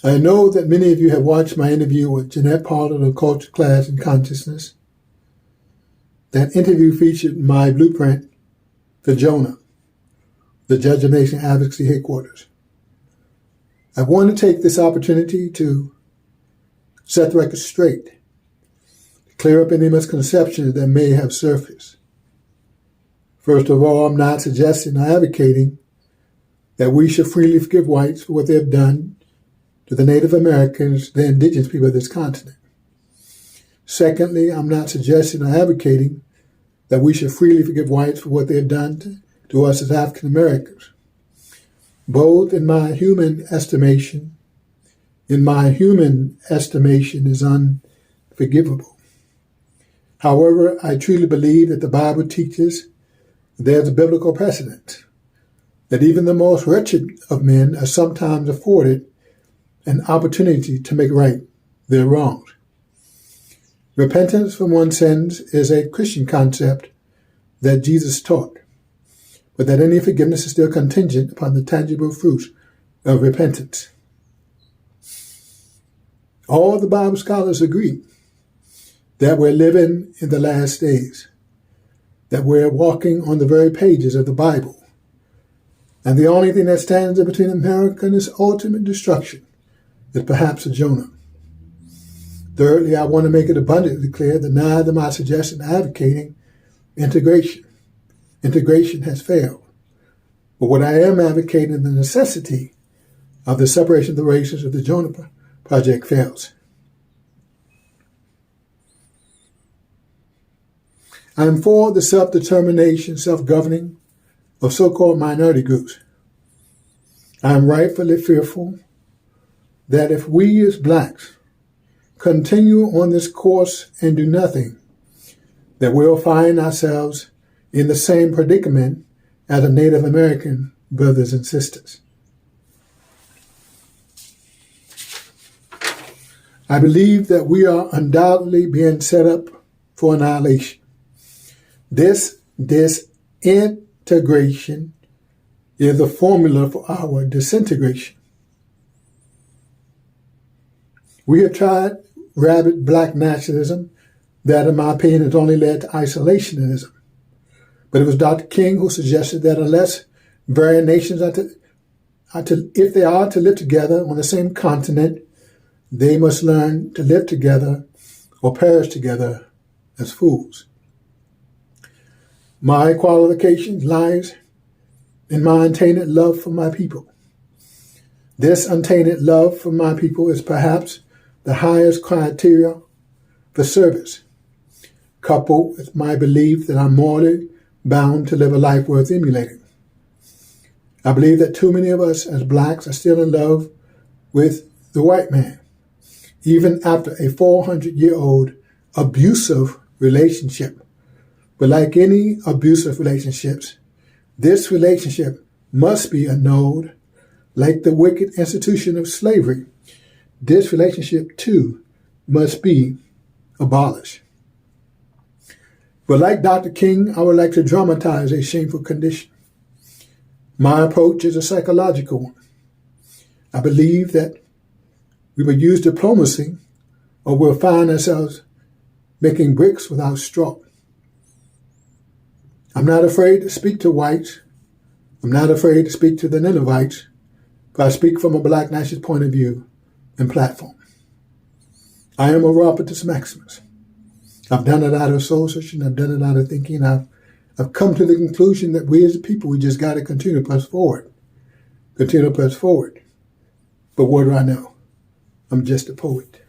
I know that many of you have watched my interview with Jeanette Pollard of Culture, Class, and Consciousness. That interview featured my blueprint for Jonah, the Judge of Nation Advocacy headquarters. I want to take this opportunity to set the record straight, clear up any misconceptions that may have surfaced. First of all, I'm not suggesting or advocating that we should freely forgive whites for what they have done to the Native Americans, the indigenous people of this continent. Secondly, I'm not suggesting or advocating that we should freely forgive whites for what they have done to us as African Americans. Both, in my human estimation, is unforgivable. However, I truly believe that the Bible teaches there's a biblical precedent, that even the most wretched of men are sometimes afforded an opportunity to make right their wrongs. Repentance from one's sins is a Christian concept that Jesus taught, but that any forgiveness is still contingent upon the tangible fruits of repentance. All the Bible scholars agree that we're living in the last days, that we're walking on the very pages of the Bible, and the only thing that stands in between America and its ultimate destruction is perhaps a Jonah. Thirdly, I want to make it abundantly clear that neither am I suggesting advocating integration. Integration has failed. But what I am advocating is the necessity of the separation of the races if the Jonah Project fails. I am for the self-determination, self-governing of so-called minority groups. I am rightfully fearful that if we as blacks continue on this course and do nothing, that we'll find ourselves in the same predicament as our Native American brothers and sisters. I believe that we are undoubtedly being set up for annihilation. This disintegration is the formula for our disintegration. We have tried rabid black nationalism that, in my opinion, has only led to isolationism. But it was Dr. King who suggested that unless varying nations if they are to live together on the same continent, they must learn to live together or perish together as fools. My qualification lies in my untainted love for my people. This untainted love for my people is perhaps the highest criteria for service, coupled with my belief that I'm morally bound to live a life worth emulating. I believe that too many of us as blacks are still in love with the white man, even after a 400-year-old abusive relationship. But like any abusive relationships, this relationship must be annulled. Like the wicked institution of slavery, this relationship too must be abolished. But like Dr. King, I would like to dramatize a shameful condition. My approach is a psychological one. I believe that we would use diplomacy or we'll find ourselves making bricks without straw. I'm not afraid to speak to whites. I'm not afraid to speak to the Ninevites, but I speak from a black nationalist point of view and platform. I am a Orapotist Maximus. I've done it out of soul searching. I've done it out of thinking. I've come to the conclusion that we as a people, we just got to continue to press forward. Continue to press forward. But what do I know? I'm just a poet.